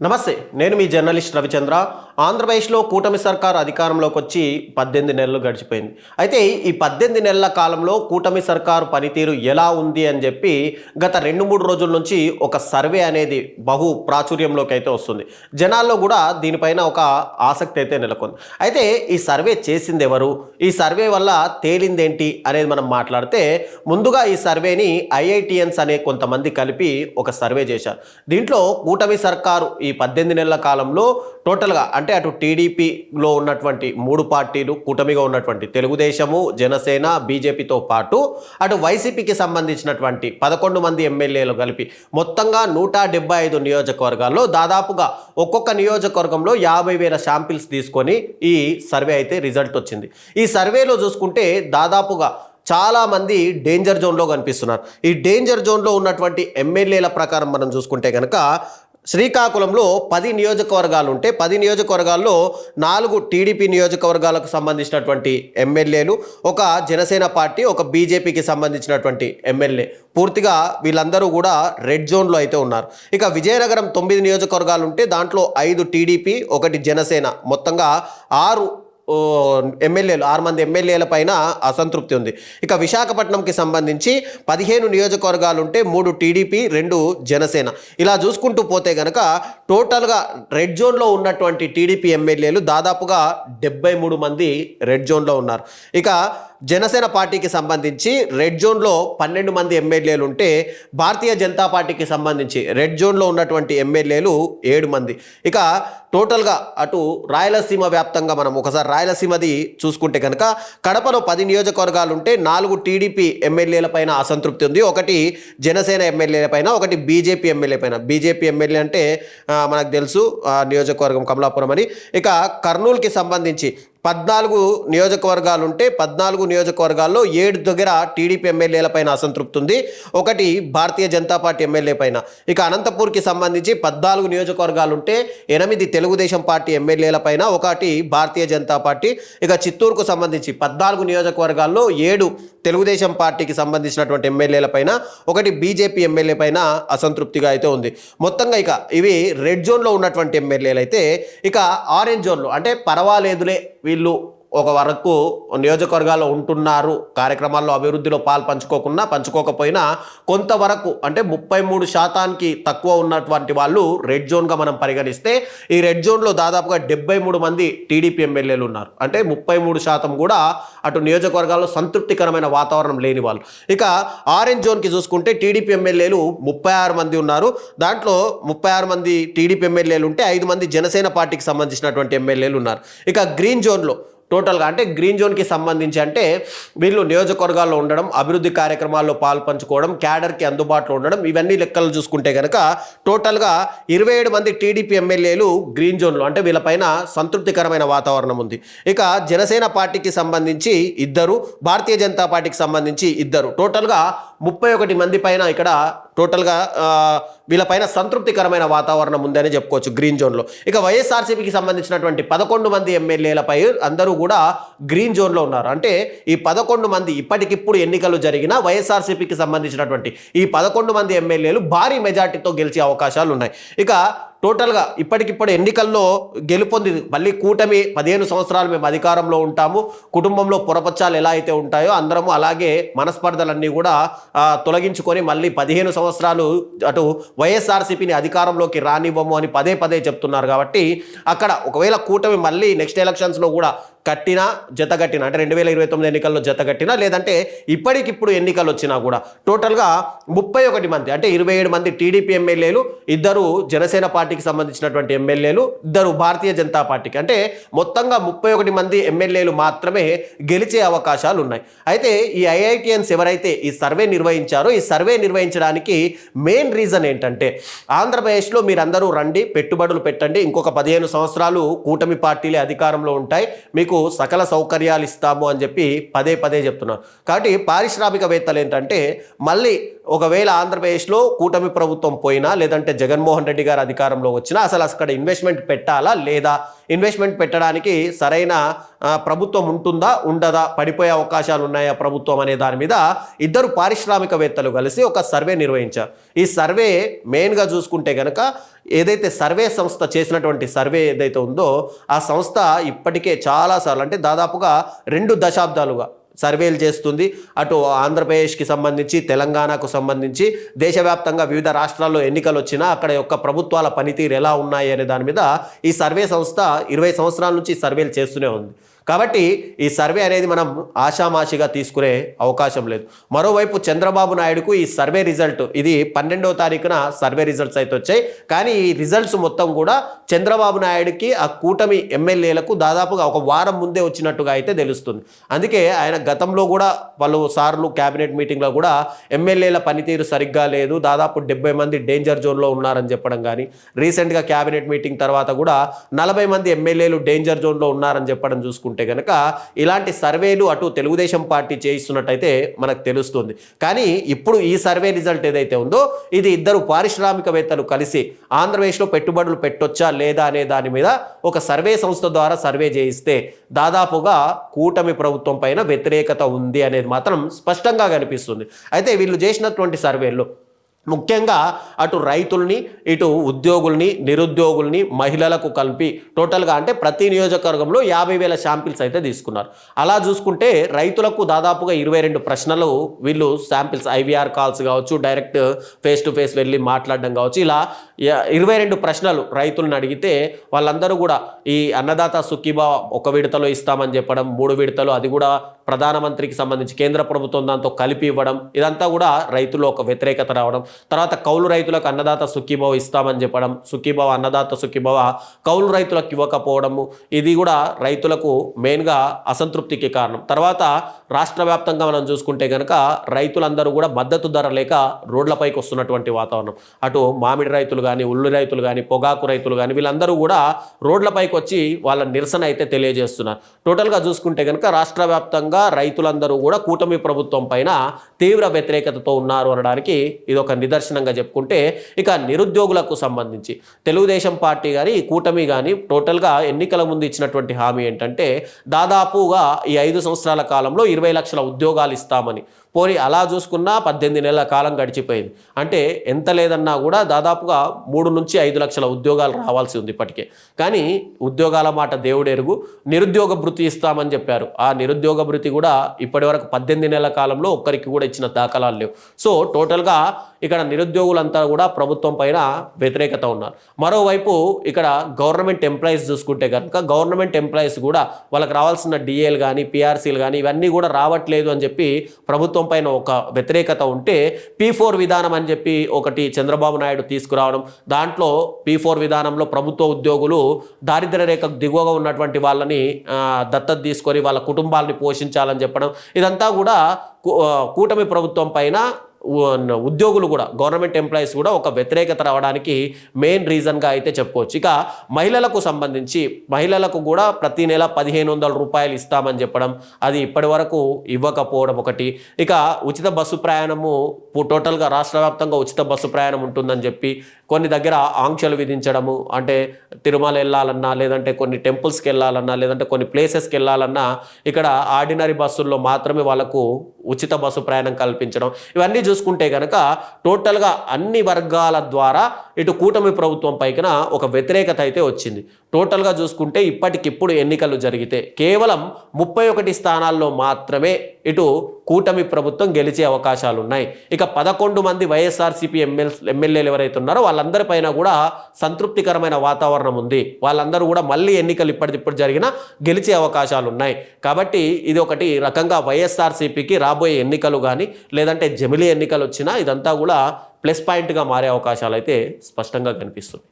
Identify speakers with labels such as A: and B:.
A: నమస్తే, నేను మీ జర్నలిస్ట్ రవిచంద్ర. ఆంధ్రప్రదేశ్లో కూటమి సర్కార్ అధికారంలోకి వచ్చి 18 నెలలు గడిచిపోయింది. అయితే ఈ 18 నెలల కాలంలో కూటమి సర్కారు పనితీరు ఎలా ఉంది అని చెప్పి గత 2-3 రోజుల నుంచి ఒక సర్వే అనేది బహు ప్రాచుర్యంలోకి అయితే వస్తుంది. జనాల్లో కూడా దీనిపైన ఒక ఆసక్తి అయితే నెలకొంది. అయితే ఈ సర్వే చేసింది ఎవరు, ఈ సర్వే వల్ల తేలిందేంటి అనేది మనం మాట్లాడితే, ముందుగా ఈ సర్వేని ఐఐటిఎన్స్ అనే కొంతమంది కలిపి ఒక సర్వే చేశారు. దీంట్లో కూటమి సర్కారు ఈ 18 నెలల కాలంలో టోటల్గా అంటే అటు టీడీపీలో ఉన్నటువంటి 3 పార్టీలు, కూటమిగా ఉన్నటువంటి తెలుగుదేశము, జనసేన, బీజేపీతో పాటు అటు వైసీపీకి సంబంధించినటువంటి 11 మంది ఎమ్మెల్యేలు కలిపి మొత్తంగా 175 నియోజకవర్గాల్లో దాదాపుగా ఒక్కొక్క నియోజకవర్గంలో 50,000 శాంపిల్స్ తీసుకొని ఈ సర్వే అయితే రిజల్ట్ వచ్చింది. ఈ సర్వేలో చూసుకుంటే దాదాపుగా చాలామంది డేంజర్ జోన్లో కనిపిస్తున్నారు. ఈ డేంజర్ జోన్లో ఉన్నటువంటి ఎమ్మెల్యేల ప్రకారం మనం చూసుకుంటే కనుక శ్రీకాకుళంలో 10 నియోజకవర్గాలు ఉంటే 10 నియోజకవర్గాల్లో 4 టీడీపీ నియోజకవర్గాలకు సంబంధించినటువంటి ఎమ్మెల్యేలు, ఒక జనసేన పార్టీ, ఒక బీజేపీకి సంబంధించినటువంటి ఎమ్మెల్యే, పూర్తిగా వీళ్ళందరూ కూడా రెడ్ జోన్లో అయితే ఉన్నారు. ఇక విజయనగరం 9 నియోజకవర్గాలు ఉంటే దాంట్లో 5 టీడీపీ, 1 జనసేన, మొత్తంగా 6 ఎమ్మెల్యేలు, 6 మంది ఎమ్మెల్యేల పైన అసంతృప్తి ఉంది. ఇక విశాఖపట్నంకి సంబంధించి 15 నియోజకవర్గాలు ఉంటే 3 టీడీపీ, 2 జనసేన. ఇలా చూసుకుంటూ పోతే కనుక టోటల్గా రెడ్ జోన్లో ఉన్నటువంటి టీడీపీ ఎమ్మెల్యేలు దాదాపుగా 73 మంది రెడ్ జోన్లో ఉన్నారు. ఇక జనసేన పార్టీకి సంబంధించి రెడ్ జోన్లో 12 మంది ఎమ్మెల్యేలు ఉంటే భారతీయ జనతా పార్టీకి సంబంధించి రెడ్ జోన్లో ఉన్నటువంటి ఎమ్మెల్యేలు 7 మంది. ఇక టోటల్గా అటు రాయలసీమ వ్యాప్తంగా మనం ఒకసారి రాయలసీమది చూసుకుంటే కనుక కడపలో 10 నియోజకవర్గాలు ఉంటే 4 టీడీపీ ఎమ్మెల్యేల పైన అసంతృప్తి ఉంది, 1 జనసేన ఎమ్మెల్యేల పైన, 1 బీజేపీ ఎమ్మెల్యే పైన. బీజేపీ ఎమ్మెల్యే అంటే మనకు తెలుసు నియోజకవర్గం కమలాపురం అని. ఇక కర్నూలుకి సంబంధించి 14 నియోజకవర్గాలు ఉంటే 14 నియోజకవర్గాల్లో 7 దగ్గర టీడీపీ ఎమ్మెల్యేల పైన అసంతృప్తి ఉంది, 1 భారతీయ జనతా పార్టీ ఎమ్మెల్యే పైన. ఇక అనంతపూర్కి సంబంధించి 14 నియోజకవర్గాలు ఉంటే 8 తెలుగుదేశం పార్టీ ఎమ్మెల్యేల పైన, 1 భారతీయ జనతా పార్టీ. ఇక చిత్తూరుకు సంబంధించి 14 నియోజకవర్గాల్లో 7 తెలుగుదేశం పార్టీకి సంబంధించినటువంటి ఎమ్మెల్యేల పైన, 1 బీజేపీ ఎమ్మెల్యే పైన అసంతృప్తిగా అయితే ఉంది. మొత్తంగా ఇక ఇవి రెడ్ జోన్లో ఉన్నటువంటి ఎమ్మెల్యేలు అయితే, ఇక ఆరెంజ్ జోన్లో అంటే పర్వాలేదులే వీళ్ళు ఒక వరకు నియోజకవర్గాల్లో ఉంటున్నారు, కార్యక్రమాల్లో అభివృద్ధిలో పంచుకోకపోయినా కొంతవరకు అంటే 33% తక్కువ ఉన్నటువంటి వాళ్ళు రెడ్ జోన్గా మనం పరిగణిస్తే, ఈ రెడ్ జోన్లో దాదాపుగా 73 మంది టీడీపీ ఎమ్మెల్యేలు ఉన్నారు. అంటే 33% కూడా అటు నియోజకవర్గాల్లో సంతృప్తికరమైన వాతావరణం లేని వాళ్ళు. ఇక ఆరెంజ్ జోన్కి చూసుకుంటే టీడీపీ ఎమ్మెల్యేలు 36 మంది ఉన్నారు. దాంట్లో 36 మంది టీడీపీ ఎమ్మెల్యేలు ఉంటే 5 మంది జనసేన పార్టీకి సంబంధించినటువంటి ఎమ్మెల్యేలు ఉన్నారు. ఇక గ్రీన్ జోన్లో టోటల్గా అంటే గ్రీన్ జోన్కి సంబంధించి అంటే వీళ్ళు నియోజకవర్గాల్లో ఉండడం, అభివృద్ధి కార్యక్రమాల్లో పంచుకోవడం, క్యాడర్కి అందుబాటులో ఉండడం, ఇవన్నీ లెక్కలు చూసుకుంటే కనుక టోటల్గా 27 మంది టీడీపీ ఎమ్మెల్యేలు గ్రీన్ జోన్లో అంటే వీళ్ళపైన సంతృప్తికరమైన వాతావరణం ఉంది. ఇక జనసేన పార్టీకి సంబంధించి 2, భారతీయ జనతా పార్టీకి సంబంధించి 2, టోటల్గా 31 మంది పైన ఇక్కడ టోటల్గా వీళ్ళపైన సంతృప్తికరమైన వాతావరణం ఉందని చెప్పుకోవచ్చు గ్రీన్ జోన్లో. ఇక వైఎస్ఆర్సీపీకి సంబంధించినటువంటి 11 మంది ఎమ్మెల్యేలపై అందరూ కూడా గ్రీన్ జోన్లో ఉన్నారు. అంటే ఈ 11 మంది ఇప్పటికిప్పుడు ఎన్నికలు జరిగిన వైఎస్ఆర్సీపీకి సంబంధించినటువంటి ఈ 11 మంది ఎమ్మెల్యేలు భారీ మెజార్టీతో గెలిచే అవకాశాలు ఉన్నాయి. ఇక టోటల్గా ఇప్పటికిప్పుడు ఎన్నికల్లో గెలుపొంది మళ్ళీ కూటమి 15 సంవత్సరాలు మేము అధికారంలో ఉంటాము, కుటుంబంలో పొరపచ్చాలు ఎలా అయితే ఉంటాయో అందరము అలాగే మనస్పర్ధలన్నీ కూడా తొలగించుకొని మళ్ళీ 15 సంవత్సరాలు అటు వైఎస్ఆర్సీపీని అధికారంలోకి రానివ్వము అని పదే చెప్తున్నారు. కాబట్టి అక్కడ ఒకవేళ కూటమి మళ్ళీ నెక్స్ట్ ఎలక్షన్స్లో కూడా జతగట్టిన అంటే 2029 ఎన్నికల్లో జతగట్టినా, లేదంటే ఇప్పటికిప్పుడు ఎన్నికలు వచ్చినా కూడా టోటల్గా 31 మంది అంటే 27 మంది టీడీపీ ఎమ్మెల్యేలు, 2 జనసేన పార్టీకి సంబంధించినటువంటి ఎమ్మెల్యేలు, 2 భారతీయ జనతా పార్టీకి, అంటే మొత్తంగా 31 మంది ఎమ్మెల్యేలు మాత్రమే గెలిచే అవకాశాలు ఉన్నాయి. అయితే ఈ ఐఐటిఎన్స్ ఎవరైతే ఈ సర్వే నిర్వహించారో, ఈ సర్వే నిర్వహించడానికి మెయిన్ రీజన్ ఏంటంటే, ఆంధ్రప్రదేశ్లో మీరందరూ రండి, పెట్టుబడులు పెట్టండి, ఇంకొక 15 సంవత్సరాలు కూటమి పార్టీలే అధికారంలో ఉంటాయి, మీకు సకల సౌకర్యాలు ఇస్తాము అని చెప్పి పదే చెప్తున్నారు. కాబట్టి పారిశ్రామికవేత్తలు ఏంటంటే, మళ్ళీ ఒకవేళ ఆంధ్రప్రదేశ్లో కూటమి ప్రభుత్వం పోయినా, లేదంటే జగన్మోహన్ రెడ్డి గారు అధికారంలో వచ్చినా అసలు అక్కడ ఇన్వెస్ట్మెంట్ పెట్టాలా లేదా, ఇన్వెస్ట్మెంట్ పెట్టడానికి సరైన ప్రభుత్వం ఉంటుందా ఉండదా, పడిపోయే అవకాశాలు ఉన్నాయా ప్రభుత్వం అనే దాని మీద 2 పారిశ్రామికవేత్తలు కలిసి ఒక సర్వే నిర్వహించారు. ఈ సర్వే మెయిన్గా చూసుకుంటే కనుక ఏదైతే సర్వే సంస్థ చేసినటువంటి సర్వే ఏదైతే ఉందో ఆ సంస్థ ఇప్పటికే చాలాసార్లు అంటే దాదాపుగా 2 దశాబ్దాలుగా సర్వేలు చేస్తుంది. అటు ఆంధ్రప్రదేశ్కి సంబంధించి, తెలంగాణకు సంబంధించి, దేశవ్యాప్తంగా వివిధ రాష్ట్రాల్లో ఎన్నికలు వచ్చినా అక్కడ యొక్క ప్రభుత్వాల పనితీరు ఎలా ఉన్నాయి అనే దాని మీద ఈ సర్వే సంస్థ 20 సంవత్సరాల నుంచి సర్వేలు చేస్తూనే ఉంది. కాబట్టి ఈ సర్వే అనేది మనం ఆషామాషిగా తీసుకునే అవకాశం లేదు. మరోవైపు చంద్రబాబు నాయుడుకు ఈ సర్వే రిజల్ట్ ఇది 12వ తారీఖున సర్వే రిజల్ట్స్ అయితే వచ్చాయి. కానీ ఈ రిజల్ట్స్ మొత్తం కూడా చంద్రబాబు నాయుడుకి ఆ కూటమి ఎమ్మెల్యేలకు దాదాపుగా ఒక వారం ముందే వచ్చినట్టుగా అయితే తెలుస్తుంది. అందుకే ఆయన గతంలో కూడా పలుసార్లు క్యాబినెట్ మీటింగ్లో కూడా ఎమ్మెల్యేల పనితీరు సరిగ్గా లేదు, దాదాపు 70 మంది డేంజర్ జోన్లో ఉన్నారని చెప్పడం కానీ, రీసెంట్గా క్యాబినెట్ మీటింగ్ తర్వాత కూడా 40 మంది ఎమ్మెల్యేలు డేంజర్ జోన్లో ఉన్నారని చెప్పడం చూసుకుంటే కనుక ఇలాంటి సర్వేలు అటు తెలుగుదేశం పార్టీ చేయిస్తున్నట్టయితే మనకు తెలుస్తుంది. కానీ ఇప్పుడు ఈ సర్వే రిజల్ట్ ఏదైతే ఉందో ఇది ఇద్దరు పారిశ్రామికవేత్తలు కలిసి ఆంధ్రప్రదేశ్లో పెట్టుబడులు పెట్టొచ్చా లేదా అనే దాని మీద ఒక సర్వే సంస్థ ద్వారా సర్వే చేయిస్తే దాదాపుగా కూటమి ప్రభుత్వం పైన వ్యతిరేకత ఉంది అనేది మాత్రం స్పష్టంగా కనిపిస్తుంది. అయితే వీళ్ళు చేసినటువంటి సర్వేల్లో ముఖ్యంగా అటు రైతుల్ని, ఇటు ఉద్యోగుల్ని, నిరుద్యోగుల్ని, మహిళలకు కలిపి టోటల్గా అంటే ప్రతి నియోజకవర్గంలో 50,000 శాంపిల్స్ అయితే తీసుకున్నారు. అలా చూసుకుంటే రైతులకు దాదాపుగా 22 ప్రశ్నలు వీళ్ళు శాంపిల్స్ IVR కాల్స్ కావచ్చు, డైరెక్ట్ ఫేస్ టు ఫేస్ వెళ్ళి మాట్లాడడం కావచ్చు, ఇలా 22 ప్రశ్నలు రైతులను అడిగితే వాళ్ళందరూ కూడా ఈ అన్నదాత సుఖీభావ 1 విడతలో ఇస్తామని చెప్పడం, 3 విడతలు అది కూడా ప్రధానమంత్రికి సంబంధించి కేంద్ర ప్రభుత్వం దాంతో కలిపి ఇవ్వడం, ఇదంతా కూడా రైతుల్లో ఒక వ్యతిరేకత రావడం. తర్వాత కౌలు రైతులకు అన్నదాత సుఖీభావ ఇస్తామని చెప్పడం, సుఖీభావ అన్నదాత సుఖీభావ కౌలు రైతులకు ఇవ్వకపోవడము, ఇది కూడా రైతులకు మెయిన్గా అసంతృప్తికి కారణం. తర్వాత రాష్ట్ర వ్యాప్తంగా మనం చూసుకుంటే కనుక రైతులందరూ కూడా మద్దతు ధర లేక రోడ్లపైకి వస్తున్నటువంటి వాతావరణం. అటు మామిడి రైతులు కానీ, ఉల్లి రైతులు కానీ, పొగాకు రైతులు కానీ వీళ్ళందరూ కూడా రోడ్లపైకి వచ్చి వాళ్ళ నిరసన అయితే తెలియజేస్తున్నారు. టోటల్గా చూసుకుంటే కనుక రాష్ట్ర వ్యాప్తంగా రైతులందరూ కూడా కూటమి ప్రభుత్వం పైన తీవ్ర వ్యతిరేకతతో ఉన్నారు అనడానికి ఇది ఒక నిదర్శనంగా చెప్పుకుంటే, ఇక నిరుద్యోగులకు సంబంధించి తెలుగుదేశం పార్టీ కానీ కూటమి కానీ టోటల్గా ఎన్నికల ముందు ఇచ్చినటువంటి హామీ ఏంటంటే దాదాపుగా ఈ 5 సంవత్సరాల కాలంలో 20 లక్షల ఉద్యోగాలు ఇస్తామని. పోనీ అలా చూసుకున్నా 18 నెలల కాలం గడిచిపోయింది. అంటే ఎంత లేదన్నా కూడా దాదాపుగా 3 నుంచి 5 లక్షల ఉద్యోగాలు రావాల్సి ఉంది ఇప్పటికే. కానీ ఉద్యోగాల మాట దేవుడెరుగు, నిరుద్యోగ భృతి ఇస్తామని చెప్పారు. ఆ నిరుద్యోగ భృతి కూడా ఇప్పటి వరకు 18 నెలల కాలంలో ఒక్కరికి కూడా ఇచ్చిన దాఖలాలు లేవు. సో టోటల్గా ఇక్కడ నిరుద్యోగులంతా కూడా ప్రభుత్వం పైన వ్యతిరేకత ఉన్నారు. మరోవైపు ఇక్కడ గవర్నమెంట్ ఎంప్లాయీస్ చూసుకుంటే కనుక గవర్నమెంట్ ఎంప్లాయీస్ కూడా వాళ్ళకి రావాల్సిన డిఏలు కానీ, పిఆర్సీలు కానీ ఇవన్నీ కూడా రావట్లేదు అని చెప్పి ప్రభుత్వం పైన ఒక వ్యతిరేకత ఉంటే P4 విధానం అని చెప్పి ఒకటి చంద్రబాబు నాయుడు తీసుకురావడం, దాంట్లో P4 విధానంలో ప్రభుత్వ ఉద్యోగులు దారిద్ర్య రేఖకు దిగువగా ఉన్నటువంటి వాళ్ళని దత్తత తీసుకొని వాళ్ళ కుటుంబాలని పోషించాలని చెప్పడం, ఇదంతా కూడా కూటమి ప్రభుత్వం పైన ఉద్యోగులు కూడా గవర్నమెంట్ ఎంప్లాయీస్ కూడా ఒక వ్యతిరేకత రావడానికి మెయిన్ రీజన్గా అయితే చెప్పుకోవచ్చు. ఇక మహిళలకు సంబంధించి మహిళలకు కూడా ప్రతి నెల 1,500 రూపాయలు ఇస్తామని చెప్పడం, అది ఇప్పటి వరకు ఇవ్వకపోవడం ఒకటి. ఇక ఉచిత బస్సు ప్రయాణము టోటల్గా రాష్ట్ర వ్యాప్తంగా ఉచిత బస్సు ప్రయాణం ఉంటుందని చెప్పి కొన్ని దగ్గర ఆంక్షలు విధించడము, అంటే తిరుమల వెళ్ళాలన్నా, లేదంటే కొన్ని టెంపుల్స్కి వెళ్ళాలన్నా, లేదంటే కొన్ని ప్లేసెస్కి వెళ్ళాలన్నా ఇక్కడ ఆర్డినరీ బస్సుల్లో మాత్రమే వాళ్ళకు ఉచిత బస్సు ప్రయాణం కల్పించడం, ఇవన్నీ చూసుకుంటే కనుక టోటల్గా అన్ని వర్గాల ద్వారా ఇటు కూటమి ప్రభుత్వం పైన ఒక వ్యతిరేకత అయితే వచ్చింది. టోటల్గా చూసుకుంటే ఇప్పటికిప్పుడు ఎన్నికలు జరిగితే కేవలం 31 స్థానాల్లో మాత్రమే ఇటు కూటమి ప్రభుత్వం గెలిచే అవకాశాలు ఉన్నాయి. ఇక 11 మంది వైఎస్ఆర్సీపీ ఎమ్మెల్యేలు ఎవరైతే ఉన్నారో వాళ్ళందరిపైన కూడా సంతృప్తికరమైన వాతావరణం ఉంది. వాళ్ళందరూ కూడా మళ్ళీ ఎన్నికలు ఇప్పటికిప్పుడు జరిగినా గెలిచే అవకాశాలు ఉన్నాయి. కాబట్టి ఇది ఒకటి రకంగా వైఎస్ఆర్సీపీకి రాబోయే ఎన్నికలు కానీ, లేదంటే జమిలీ ఎన్నికలు వచ్చినా ఇదంతా కూడా ప్లస్ పాయింట్గా మారే అవకాశాలు అయితే స్పష్టంగా కనిపిస్తుంది.